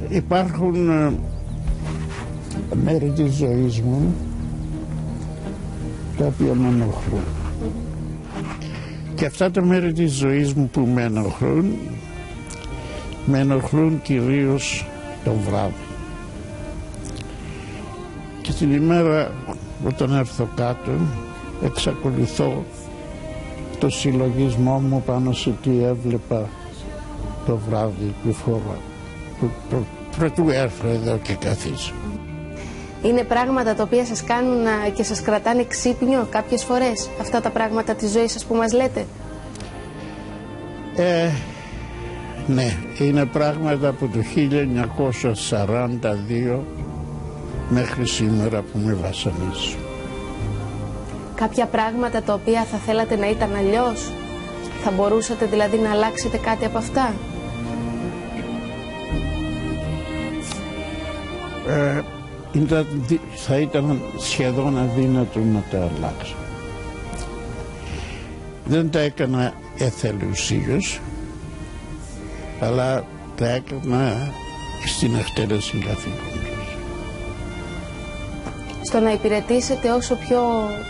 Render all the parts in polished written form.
Υπάρχουν μέρη της ζωής μου τα οποία με ενοχλούν. Και αυτά τα μέρη της ζωής μου που με ενοχλούν κυρίως το βράδυ. Και την ημέρα όταν έρθω κάτω εξακολουθώ το συλλογισμό μου πάνω σε τι έβλεπα το βράδυ πρωτού έρθω εδώ και καθίσω. Είναι πράγματα τα οποία σας κάνουν και σας κρατάνε ξύπνιο κάποιες φορές, αυτά τα πράγματα της ζωής σας που μας λέτε? Ναι, είναι πράγματα από το 1942 μέχρι σήμερα που με βασανίζουν. Κάποια πράγματα τα οποία θα θέλατε να ήταν αλλιώς? Θα μπορούσατε δηλαδή να αλλάξετε κάτι από αυτά? Θα ήταν σχεδόν αδύνατο να τα αλλάξω. Δεν τα έκανα εθελουσίως, αλλά τα έκανα στην εκτέλεση καθήκοντος. Στο να υπηρετήσετε όσο πιο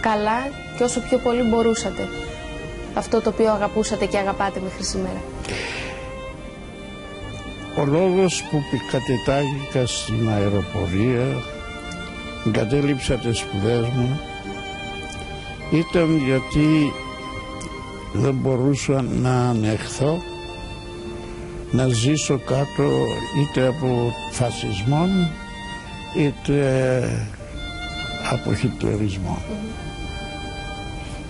καλά και όσο πιο πολύ μπορούσατε αυτό το οποίο αγαπούσατε και αγαπάτε μέχρι σήμερα. Ο λόγος που κατετάγηκα στην αεροπορία, εγκατέλειψα τις σπουδές μου, ήταν γιατί δεν μπορούσα να ανεχθώ να ζήσω κάτω είτε από φασισμό είτε από χιτλερισμό.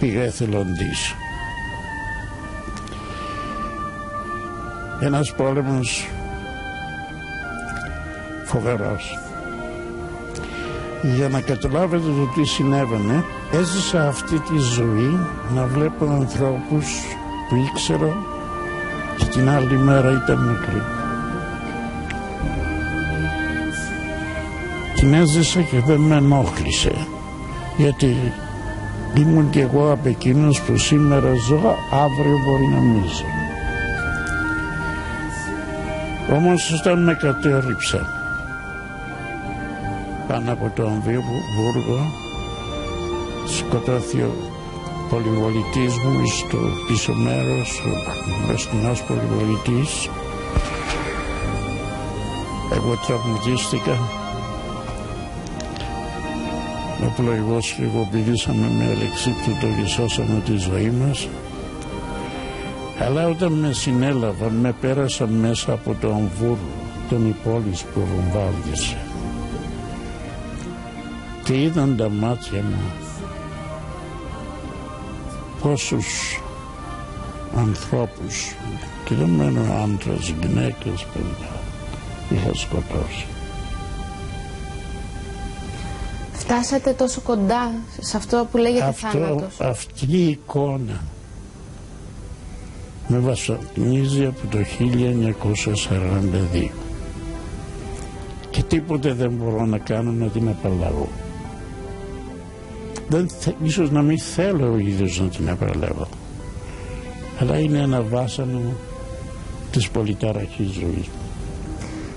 Πήγα εθελοντής. Ένας πόλεμος φοβερός. Για να καταλάβετε το τι συνέβαινε, έζησα αυτή τη ζωή να βλέπω ανθρώπους που ήξερα και την άλλη μέρα ήταν μικροί. Την έζησα και δεν με ενόχλησε, γιατί ήμουν και εγώ από εκείνους που σήμερα ζω, αύριο μπορεί να μην ζω. Όμως όταν με κατέριψα πάνω από το Αμβούργο, σκοτώθηκε ο πολυβολητής μου στο πίσω μέρος, ο μπροστινός πολυβολητής. Εγώ τραυματίστηκα. Ο πλοηγός και εγώ πηδήσαμε με αλεξίπτωτο και σώσαμε τη ζωή μας. Αλλά όταν με συνέλαβαν, με πέρασαν μέσα από το Αμβούργο, τον πόλη που βομβάρδισε. Και είδαν τα μάτια μου πόσους ανθρώπους, και δεν μένω άντρας, γυναίκες, παιδιά, είχα σκοτώσει. Φτάσατε τόσο κοντά σε αυτό που λέγεται θάνατος. Αυτή η εικόνα με βασανίζει από το 1942 και τίποτε δεν μπορώ να κάνω να την απαλλαγώ. Ίσως να μην θέλω ο ίδιος να την απαλλαγώ, αλλά είναι ένα βάσανο της πολυταραχής ζωής μου.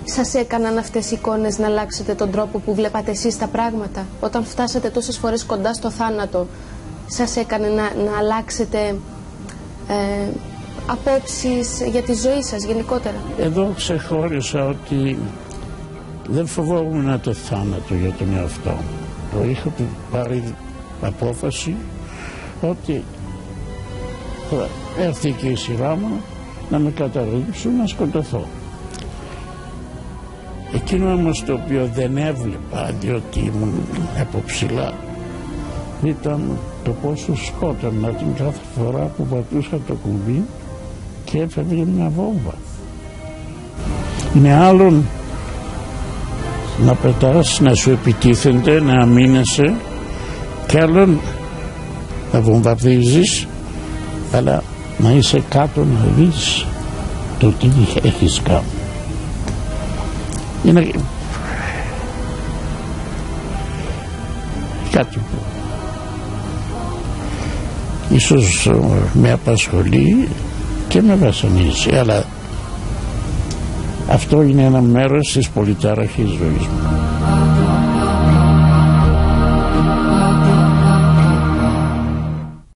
Σας έκαναν αυτές οι εικόνες να αλλάξετε τον τρόπο που βλέπατε εσείς τα πράγματα? Όταν φτάσατε τόσες φορές κοντά στο θάνατο, σας έκανε να αλλάξετε απόψεις για τη ζωή σας γενικότερα? Εδώ ξεχώρισα ότι δεν φοβόμουν το θάνατο για τον εαυτό μου. Το είχα πάρει απόφαση ότι θα έρθει και η σειρά μου να με καταρρίψουν, να σκοτωθώ. Εκείνο όμως το οποίο δεν έβλεπα, διότι ήμουν από ψηλά, ήταν το πόσο σκότωνα την κάθε φορά που πατούσα το κουμπί και έφευγε μια βόμβα. Είναι άλλον να πετάς, να σου επιτίθενται, να αμήνεσαι, και άλλον να βομβαρδίζεις, αλλά να είσαι κάτω να δεις το τι έχεις κάνει. Είναι κάτι που ίσως με απασχολεί και με βασανίζει, αλλά Αυτό είναι ένα μέρος της πολυτάραχης ζωής μου.